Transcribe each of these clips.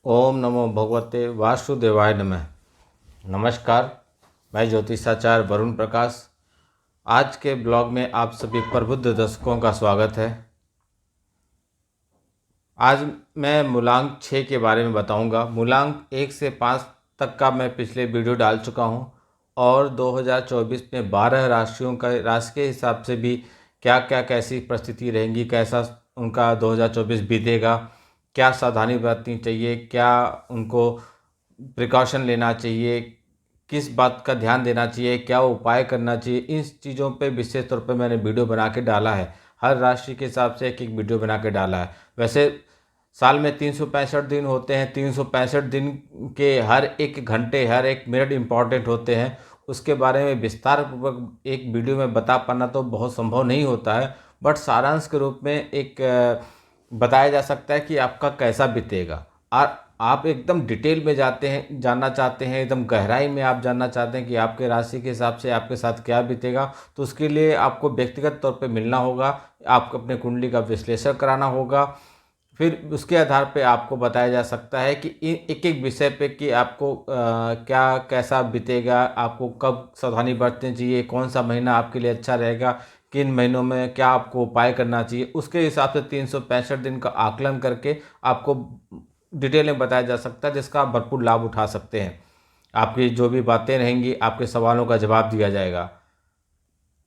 ओम नमो भगवते वासुदेवाय नमः। नमस्कार, मैं ज्योतिषाचार्य वरुण प्रकाश। आज के ब्लॉग में आप सभी प्रबुद्ध दर्शकों का स्वागत है। आज मैं मूलांक 6 के बारे में बताऊंगा। मूलांक 1 से 5 तक का मैं पिछले वीडियो डाल चुका हूं और 2024 में 12 राशियों का राशि के हिसाब से भी क्या क्या कैसी परिस्थिति रहेंगी, कैसा उनका 2024 बीतेगा, क्या सावधानी बरतनी चाहिए, क्या उनको प्रिकॉशन लेना चाहिए, किस बात का ध्यान देना चाहिए, क्या उपाय करना चाहिए, इन चीज़ों पे विशेष तौर पे मैंने वीडियो बना के डाला है। हर राशि के हिसाब से एक एक वीडियो बना के डाला है। वैसे साल में 365 दिन होते हैं। 365 दिन के हर एक घंटे, हर एक मिनट इम्पॉर्टेंट होते हैं। उसके बारे में विस्तार पूर्वक एक वीडियो में बता पाना तो बहुत संभव नहीं होता है, बट सारांश के रूप में एक बताया जा सकता है कि आपका कैसा बीतेगा। और आप एकदम डिटेल में जाते हैं, जानना चाहते हैं, एकदम गहराई में आप जानना चाहते हैं कि आपके राशि के हिसाब से आपके साथ क्या बीतेगा, तो उसके लिए आपको व्यक्तिगत तौर पे मिलना होगा। आपको अपने कुंडली का विश्लेषण कराना होगा। फिर उसके आधार पे आपको बताया जा सकता है कि एक एक विषय पे कि आपको क्या कैसा बीतेगा, आपको कब सावधानी बरतनी चाहिए, कौन सा महीना आपके लिए अच्छा रहेगा, किन महीनों में क्या आपको उपाय करना चाहिए, उसके हिसाब से 365 दिन का आकलन करके आपको डिटेल में बताया जा सकता है, जिसका आप भरपूर लाभ उठा सकते हैं। आपकी जो भी बातें रहेंगी, आपके सवालों का जवाब दिया जाएगा।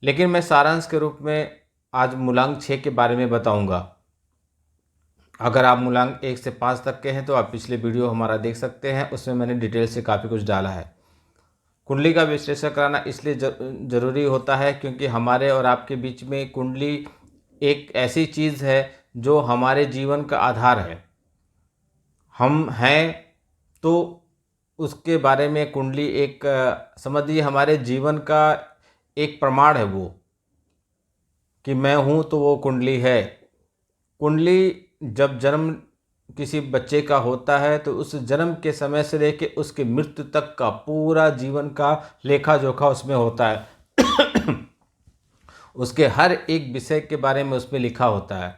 लेकिन मैं सारांश के रूप में आज मूलांक 6 के बारे में बताऊंगा। अगर आप मूलांक 1 से 5 तक के हैं तो आप पिछले वीडियो हमारा देख सकते हैं, उसमें मैंने डिटेल से काफ़ी कुछ डाला है। कुंडली का विश्लेषण कराना इसलिए ज़रूरी होता है क्योंकि हमारे और आपके बीच में कुंडली एक ऐसी चीज़ है जो हमारे जीवन का आधार है। हम हैं तो उसके बारे में कुंडली एक समझिए हमारे जीवन का एक प्रमाण है वो, कि मैं हूँ तो वो कुंडली है। कुंडली जब जन्म किसी बच्चे का होता है तो उस जन्म के समय से लेके उसके मृत्यु तक का पूरा जीवन का लेखा जोखा उसमें होता है। उसके हर एक विषय के बारे में उसमें लिखा होता है।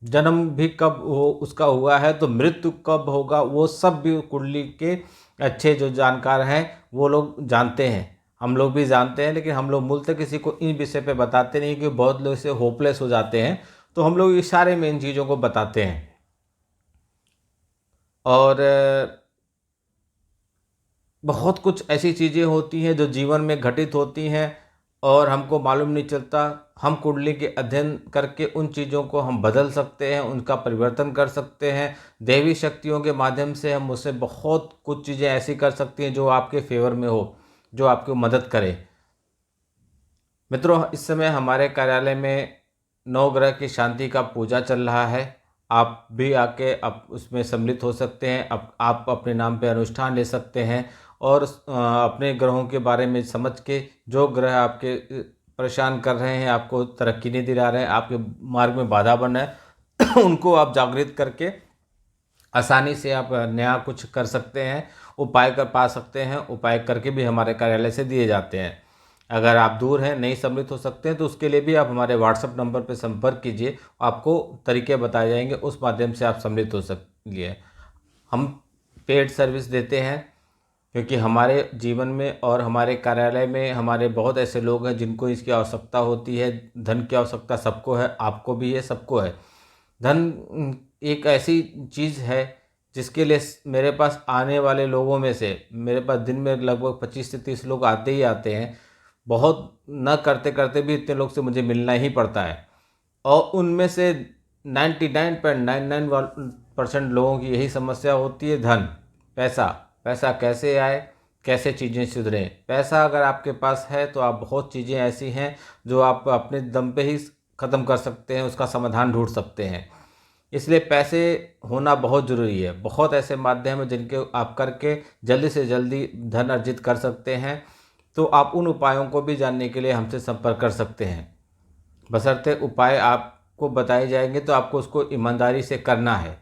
जन्म भी कब हो उसका हुआ है तो मृत्यु कब होगा वो सब भी कुंडली के अच्छे जो जानकार हैं वो लोग जानते हैं। हम लोग भी जानते हैं, लेकिन हम लोग मूलतः किसी को इन विषय पे बताते नहीं, कि बहुत लोग इसे होपलेस हो जाते हैं। तो हम लोग इशारे में इन चीज़ों को बताते हैं। और बहुत कुछ ऐसी चीज़ें होती हैं जो जीवन में घटित होती हैं और हमको मालूम नहीं चलता। हम कुंडली के अध्ययन करके उन चीज़ों को हम बदल सकते हैं, उनका परिवर्तन कर सकते हैं। दैवी शक्तियों के माध्यम से हम उससे बहुत कुछ चीज़ें ऐसी कर सकती हैं जो आपके फेवर में हो, जो आपको मदद करे। मित्रों, इस समय हमारे कार्यालय में नवग्रह की शांति का पूजा चल रहा है। आप भी आके आप उसमें सम्मिलित हो सकते हैं। आप अपने नाम पे अनुष्ठान ले सकते हैं और अपने ग्रहों के बारे में समझ के, जो ग्रह आपके परेशान कर रहे हैं, आपको तरक्की नहीं दिला रहे हैं, आपके मार्ग में बाधा बन रहे हैं, उनको आप जागृत करके आसानी से आप नया कुछ कर सकते हैं, उपाय कर पा सकते हैं। उपाय करके भी हमारे कार्यालय से दिए जाते हैं। अगर आप दूर हैं, नहीं सम्मिलित हो सकते हैं, तो उसके लिए भी आप हमारे व्हाट्सएप नंबर पर संपर्क कीजिए। आपको तरीके बताए जाएंगे, उस माध्यम से आप सम्मिलित हो सकते। हम पेड सर्विस देते हैं क्योंकि हमारे जीवन में और हमारे कार्यालय में हमारे बहुत ऐसे लोग हैं जिनको इसकी आवश्यकता होती है। धन की आवश्यकता सबको है, आपको भी है, सबको है। धन एक ऐसी चीज़ है जिसके लिए मेरे पास आने वाले लोगों में से मेरे पास दिन में लगभग 25 से 30 लोग आते ही आते हैं। बहुत न करते करते भी इतने लोग से मुझे मिलना ही पड़ता है, और उनमें से 99.99% लोगों की यही समस्या होती है, धन, पैसा। पैसा कैसे आए, कैसे चीज़ें सुधरें। पैसा अगर आपके पास है तो आप बहुत चीज़ें ऐसी हैं जो आप अपने दम पे ही ख़त्म कर सकते हैं, उसका समाधान ढूंढ सकते हैं। इसलिए पैसे होना बहुत ज़रूरी है। बहुत ऐसे माध्यम हैं जिनके आप करके जल्दी से जल्दी धन अर्जित कर सकते हैं। तो आप उन उपायों को भी जानने के लिए हमसे संपर्क कर सकते हैं। बशर्ते उपाय आपको बताए जाएंगे तो आपको उसको ईमानदारी से करना है।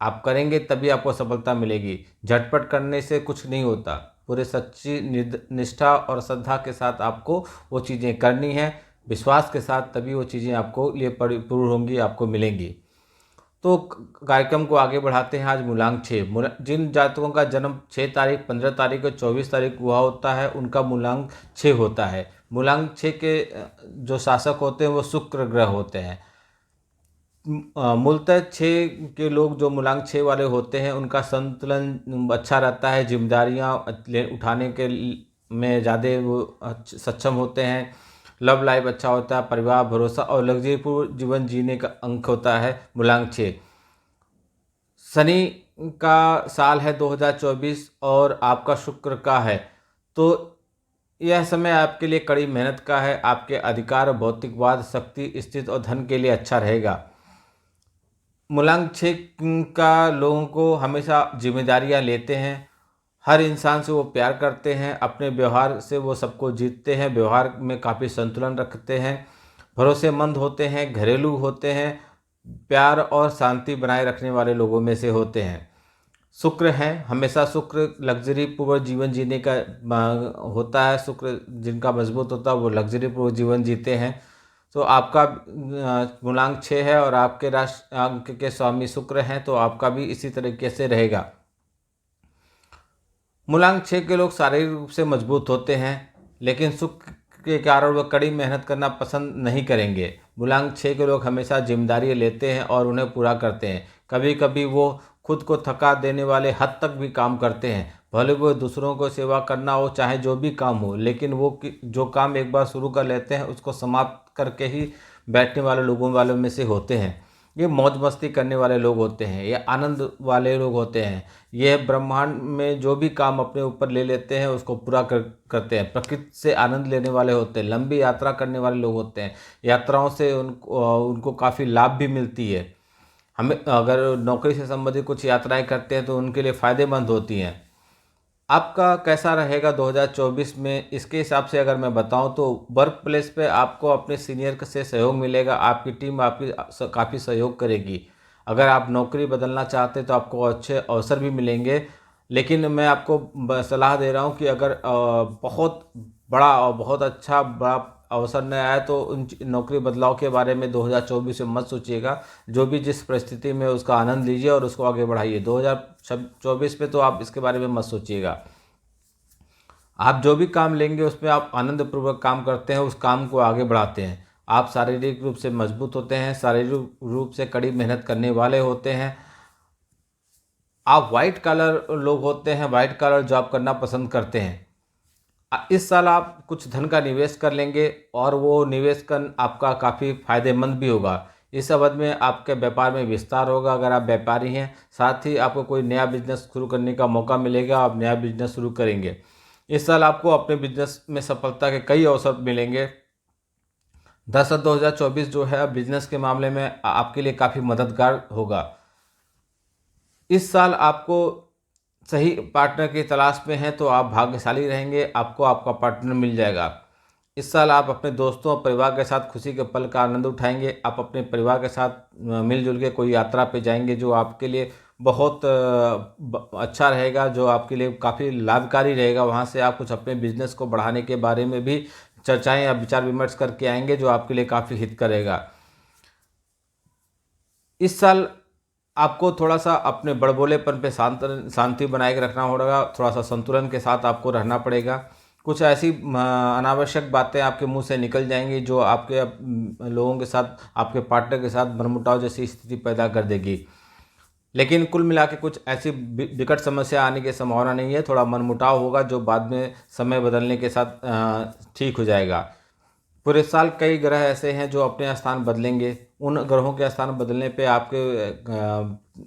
आप करेंगे तभी आपको सफलता मिलेगी। झटपट करने से कुछ नहीं होता। पूरे सच्ची निष्ठा और श्रद्धा के साथ आपको वो चीज़ें करनी है। विश्वास के साथ तभी वो चीज़ें आपको लिए परिपूर्ण होंगी, आपको मिलेंगी। तो कार्यक्रम को आगे बढ़ाते हैं। आज मूलांक 6, जिन जातकों का जन्म 6 तारीख, 15 तारीख और 24 तारीख हुआ होता है उनका मूलांक 6 होता है। मूलांक 6 के जो शासक होते हैं वो शुक्र ग्रह होते हैं। मूलतः 6 के लोग जो मूलांक 6 वाले होते हैं उनका संतुलन अच्छा रहता है, जिम्मेदारियाँ उठाने के में ज़्यादा वो सक्षम होते हैं, लव लाइफ अच्छा होता है, परिवार, भरोसा और लग्जरीपूर्ण जीवन जीने का अंक होता है मूलांक 6। शनि का साल है 2024 और आपका शुक्र का है, तो यह समय आपके लिए कड़ी मेहनत का है। आपके अधिकार, भौतिकवाद, शक्ति, स्थिति और धन के लिए अच्छा रहेगा। मूलांक 6 का लोगों को हमेशा जिम्मेदारियां लेते हैं, हर इंसान से वो प्यार करते हैं, अपने व्यवहार से वो सबको जीतते हैं, व्यवहार में काफ़ी संतुलन रखते हैं, भरोसेमंद होते हैं, घरेलू होते हैं, प्यार और शांति बनाए रखने वाले लोगों में से होते हैं। शुक्र हैं, हमेशा शुक्र लग्जरी पूर्वक जीवन जीने का होता है। शुक्र जिनका मजबूत होता है वो लग्जरी पूर्वक जीवन जीते हैं। तो आपका मूलांक 6 है और आपके राशि अंक के स्वामी शुक्र हैं, तो आपका भी इसी तरीके से रहेगा। मूलांक 6 के लोग शारीरिक रूप से मजबूत होते हैं, लेकिन शुक्र के कारण वह कड़ी मेहनत करना पसंद नहीं करेंगे। मूलांक 6 के लोग हमेशा जिम्मेदारी लेते हैं और उन्हें पूरा करते हैं। कभी कभी वो खुद को थका देने वाले हद तक भी काम करते हैं, भले वो दूसरों को सेवा करना हो, चाहे जो भी काम हो, लेकिन वो जो काम एक बार शुरू कर लेते हैं उसको समाप्त करके ही बैठने वाले लोगों वालों में से होते हैं। ये मौज मस्ती करने वाले लोग होते हैं, ये आनंद वाले लोग होते हैं। ये ब्रह्मांड में जो भी काम अपने ऊपर ले लेते हैं उसको पूरा करते हैं। प्रकृति से आनंद लेने वाले होते हैं, लंबी यात्रा करने वाले लोग होते हैं। यात्राओं से उनको काफ़ी लाभ भी मिलती है। हमें अगर नौकरी से संबंधित कुछ यात्राएं करते हैं तो उनके लिए फ़ायदेमंद होती हैं। आपका कैसा रहेगा 2024 में, इसके हिसाब से अगर मैं बताऊं तो वर्क प्लेस पे आपको अपने सीनियर से सहयोग मिलेगा, आपकी टीम आपकी काफ़ी सहयोग करेगी। अगर आप नौकरी बदलना चाहते हैं तो आपको अच्छे अवसर भी मिलेंगे, लेकिन मैं आपको सलाह दे रहा हूं कि अगर बहुत बड़ा और बहुत अच्छा बड़ा अवसर न आए तो उन नौकरी बदलाव के बारे में 2024 में मत सोचिएगा। जो भी जिस परिस्थिति में उसका आनंद लीजिए और उसको आगे बढ़ाइए। 2024 में तो आप इसके बारे में मत सोचिएगा। आप जो भी काम लेंगे उसमें आप आनंदपूर्वक काम करते हैं, उस काम को आगे बढ़ाते हैं। आप शारीरिक रूप से मजबूत होते हैं, शारीरिक रूप से कड़ी मेहनत करने वाले होते हैं। आप वाइट कलर लोग होते हैं, वाइट कलर जॉब करना पसंद करते हैं। इस साल आप कुछ धन का निवेश कर लेंगे और वो निवेश कर आपका काफ़ी फायदेमंद भी होगा। इस अवधि में आपके व्यापार में विस्तार होगा अगर आप व्यापारी हैं। साथ ही आपको कोई नया बिजनेस शुरू करने का मौका मिलेगा, आप नया बिजनेस शुरू करेंगे। इस साल आपको अपने बिजनेस में सफलता के कई अवसर मिलेंगे। दरअसल 2024 जो है बिजनेस के मामले में आपके लिए काफ़ी मददगार होगा। इस साल आपको सही पार्टनर की तलाश में हैं तो आप भाग्यशाली रहेंगे, आपको आपका पार्टनर मिल जाएगा। इस साल आप अपने दोस्तों और परिवार के साथ खुशी के पल का आनंद उठाएंगे। आप अपने परिवार के साथ मिलजुल के कोई यात्रा पे जाएंगे जो आपके लिए बहुत अच्छा रहेगा, जो आपके लिए काफ़ी लाभकारी रहेगा। वहाँ से आप कुछ अपने बिजनेस को बढ़ाने के बारे में भी चर्चाएं या विचार विमर्श करके आएंगे जो आपके लिए काफ़ी हित करेगा। इस साल आपको थोड़ा सा अपने बड़बोलेपन पे शांति बनाए के रखना होगा, थोड़ा सा संतुलन के साथ आपको रहना पड़ेगा। कुछ ऐसी अनावश्यक बातें आपके मुंह से निकल जाएंगी जो आपके लोगों के साथ, आपके पार्टनर के साथ मनमुटाव जैसी स्थिति पैदा कर देगी। लेकिन कुल मिला के कुछ ऐसी विकट समस्या आने की संभावना नहीं है। थोड़ा मनमुटाव होगा जो बाद में समय बदलने के साथ ठीक हो जाएगा। पूरे साल कई ग्रह ऐसे हैं जो अपने स्थान बदलेंगे। उन ग्रहों के स्थान बदलने पे आपके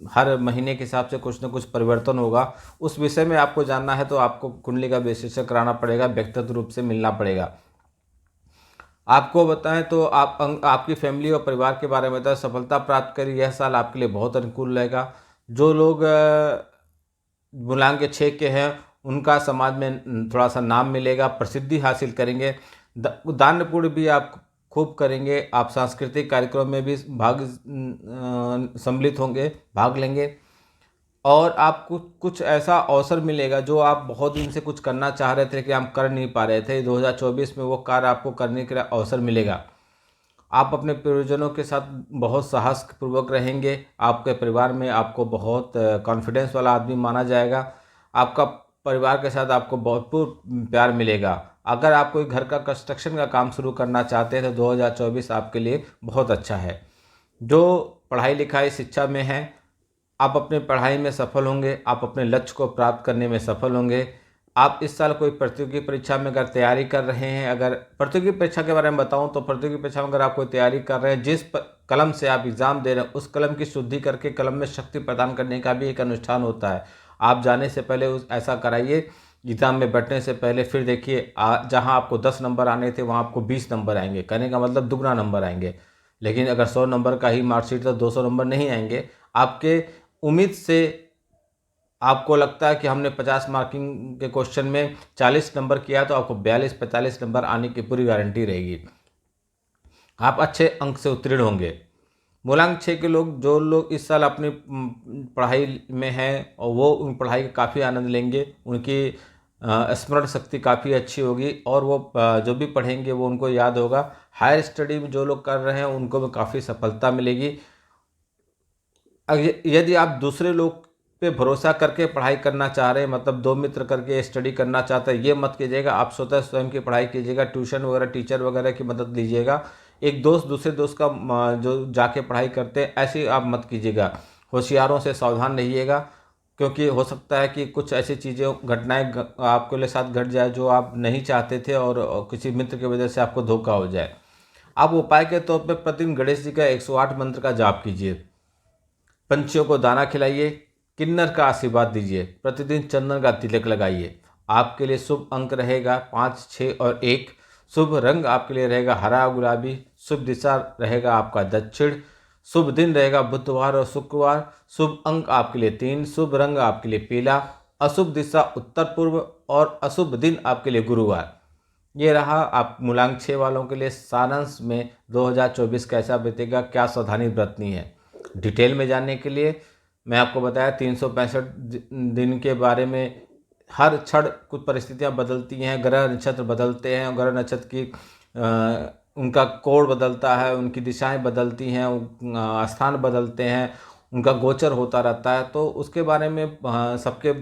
हर महीने के हिसाब से कुछ न कुछ परिवर्तन होगा। उस विषय में आपको जानना है तो आपको कुंडली का विश्लेषण कराना पड़ेगा, व्यक्तिगत रूप से मिलना पड़ेगा। आपको बताएं तो आपकी फैमिली और परिवार के बारे में बताएं। सफलता प्राप्त करें, यह साल आपके लिए बहुत अनुकूल रहेगा। जो लोग मूलांक 6 के हैं उनका समाज में थोड़ा सा नाम मिलेगा, प्रसिद्धि हासिल करेंगे। दान पुण्य भी आप खूब करेंगे। आप सांस्कृतिक कार्यक्रम में भी सम्मिलित होंगे, भाग लेंगे और आपको कुछ ऐसा अवसर मिलेगा जो आप बहुत दिन से कुछ करना चाह रहे थे कि आप कर नहीं पा रहे थे। 2024 में वो कार्य आपको करने के लिए अवसर मिलेगा। आप अपने परिजनों के साथ बहुत साहसपूर्वक रहेंगे। आपके परिवार में आपको बहुत कॉन्फिडेंस वाला आदमी माना जाएगा। आपका परिवार के साथ आपको भरपूर प्यार मिलेगा। अगर आप कोई घर का कंस्ट्रक्शन का काम शुरू करना चाहते हैं तो 2024 आपके लिए बहुत अच्छा है। जो पढ़ाई लिखाई शिक्षा में है, आप अपनी पढ़ाई में सफल होंगे, आप अपने लक्ष्य को प्राप्त करने में सफल होंगे। आप इस साल कोई प्रतियोगी परीक्षा में अगर तैयारी कर रहे हैं, अगर प्रतियोगी परीक्षा के बारे में बताऊं तो प्रतियोगी परीक्षा में अगर आप कोई तैयारी कर रहे हैं, जिस कलम से आप एग्ज़ाम दे रहे हैं उस कलम की शुद्धि करके कलम में शक्ति प्रदान करने का भी एक अनुष्ठान होता है। आप जाने से पहले उस ऐसा कराइए, एग्ज़ाम में बैठने से पहले। फिर देखिए जहाँ आपको 10 नंबर आने थे वहाँ आपको 20 नंबर आएंगे। कहने का मतलब दुगना नंबर आएंगे। लेकिन अगर 100 नंबर का ही मार्कशीट तो 200 नंबर नहीं आएंगे। आपके उम्मीद से आपको लगता है कि हमने 50 मार्किंग के क्वेश्चन में 40 नंबर किया तो आपको 42-45 नंबर आने की पूरी गारंटी रहेगी। आप अच्छे अंक से उत्तीर्ण होंगे। मूलांक 6 के लोग, जो लोग इस साल अपनी पढ़ाई में हैं और वो उन पढ़ाई का काफ़ी आनंद लेंगे, उनकी स्मरण शक्ति काफ़ी अच्छी होगी और वो जो भी पढ़ेंगे वो उनको याद होगा। हायर स्टडी में जो लोग कर रहे हैं उनको भी काफ़ी सफलता मिलेगी। यदि आप दूसरे लोग पे भरोसा करके पढ़ाई करना चाह रहे हैं, मतलब 2 मित्र करके स्टडी करना चाहते हैं, ये मत कीजिएगा। आप स्वतः स्वयं की पढ़ाई कीजिएगा, ट्यूशन वगैरह टीचर वगैरह की मदद लीजिएगा। एक दोस्त दूसरे दोस्त का जो जाके पढ़ाई करते हैं ऐसी आप मत कीजिएगा। होशियारों से सावधान रहिएगा, क्योंकि हो सकता है कि कुछ ऐसी चीज़ें घटनाएं आपके लिए साथ घट जाए जो आप नहीं चाहते थे और किसी मित्र की वजह से आपको धोखा हो जाए। आप उपाय के तौर पर प्रतिदिन गणेश जी का 108 मंत्र का जाप कीजिए, पंछियों को दाना खिलाइए, किन्नर का आशीर्वाद दीजिए, प्रतिदिन चंदन का तिलक लगाइए। आपके लिए शुभ अंक रहेगा 5, 6 और 1। शुभ रंग आपके लिए रहेगा हरा गुलाबी। शुभ दिशा रहेगा आपका दक्षिण। शुभ दिन रहेगा बुधवार और शुक्रवार। शुभ अंक आपके लिए 3। शुभ रंग आपके लिए पीला। अशुभ दिशा उत्तर पूर्व और अशुभ दिन आपके लिए गुरुवार। ये रहा आप मूलांक 6 वालों के लिए सारांश में 2024 कैसा बीतेगा, क्या सावधानी बरतनी है। डिटेल में जानने के लिए मैं आपको बताया 365 दिन के बारे में। हर क्षण कुछ परिस्थितियां बदलती हैं, ग्रह नक्षत्र बदलते हैं, ग्रह नक्षत्र की उनका कोण बदलता है, उनकी दिशाएं बदलती हैं, स्थान बदलते हैं, उनका गोचर होता रहता है। तो उसके बारे में सबके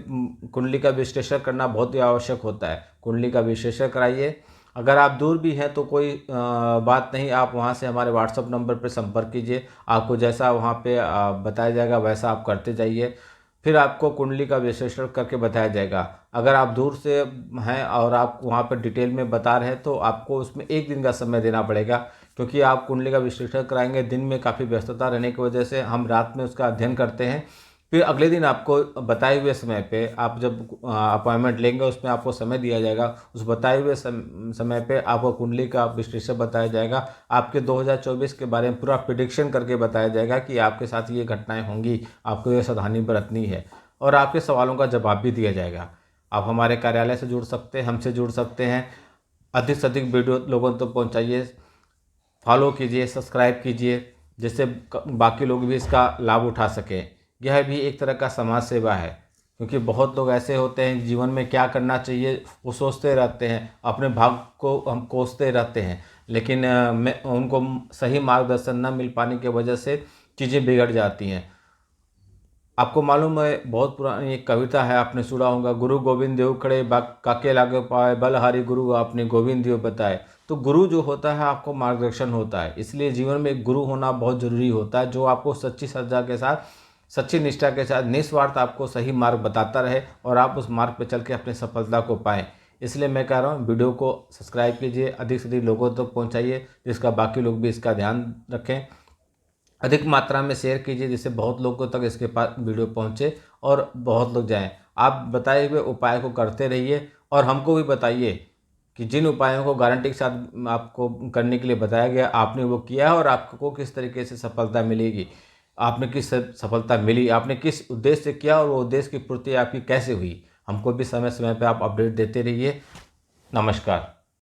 कुंडली का विश्लेषण करना बहुत ही आवश्यक होता है। कुंडली का विश्लेषण कराइए। अगर आप दूर भी हैं तो कोई बात नहीं, आप वहां से हमारे व्हाट्सएप नंबर पर संपर्क कीजिए। आपको जैसा वहां पे बताया जाएगा वैसा आप करते जाइए, फिर आपको कुंडली का विश्लेषण करके बताया जाएगा। अगर आप दूर से हैं और आप वहां पर डिटेल में बता रहे हैं तो आपको उसमें 1 दिन का समय देना पड़ेगा, क्योंकि आप कुंडली का विश्लेषण कराएंगे। दिन में काफ़ी व्यस्तता रहने की वजह से हम रात में उसका अध्ययन करते हैं। फिर अगले दिन आपको बताए हुए समय पे आप जब अपॉइंटमेंट लेंगे उसमें आपको समय दिया जाएगा। उस बताए हुए समय पे आपको कुंडली का विश्लेषण बताया जाएगा। आपके 2024 के बारे में पूरा प्रिडिक्शन करके बताया जाएगा कि आपके साथ ये घटनाएं होंगी, आपको ये सावधानी बरतनी है, और आपके सवालों का जवाब भी दिया जाएगा। आप हमारे कार्यालय से जुड़ सकते हैं, हमसे जुड़ सकते हैं। अधिक से अधिक वीडियो लोगों तक पहुँचाइए, फॉलो कीजिए, सब्सक्राइब कीजिए, जिससे बाकी लोग भी इसका लाभ उठा सकें। यह भी एक तरह का समाज सेवा है, क्योंकि बहुत लोग ऐसे होते हैं जीवन में क्या करना चाहिए वो सोचते रहते हैं, अपने भाग को हम कोसते रहते हैं, लेकिन उनको सही मार्गदर्शन न मिल पाने की वजह से चीज़ें बिगड़ जाती हैं। आपको मालूम है, बहुत पुरानी एक कविता है, आपने सुना होगा, गुरु गोविंद देव खड़े काके लागे पाए, बलहारी गुरु आपने गोविंद देव बताए। तो गुरु जो होता है आपको मार्गदर्शन होता है, इसलिए जीवन में एक गुरु होना बहुत ज़रूरी होता है, जो आपको सच्ची श्रद्धा के साथ, सच्ची निष्ठा के साथ निस्वार्थ आपको सही मार्ग बताता रहे और आप उस मार्ग पर चल के अपनी सफलता को पाएँ। इसलिए मैं कह रहा हूँ वीडियो को सब्सक्राइब कीजिए, अधिक से अधिक लोगों तक पहुँचाइए, जिसका बाकी लोग भी इसका ध्यान रखें। अधिक मात्रा में शेयर कीजिए, जिससे बहुत लोगों तक इसके पास वीडियो पहुंचे और बहुत लोग जाएं। आप बताए हुए उपाय को करते रहिए और हमको भी बताइए कि जिन उपायों को गारंटी के साथ आपको करने के लिए बताया गया आपने वो किया है और आपको किस तरीके से सफलता मिलेगी, आपने किस सफलता मिली, आपने किस उद्देश्य से किया और वो उद्देश्य की पूर्ति आपकी कैसे हुई। हमको भी समय समय पर आप अपडेट देते रहिए। नमस्कार।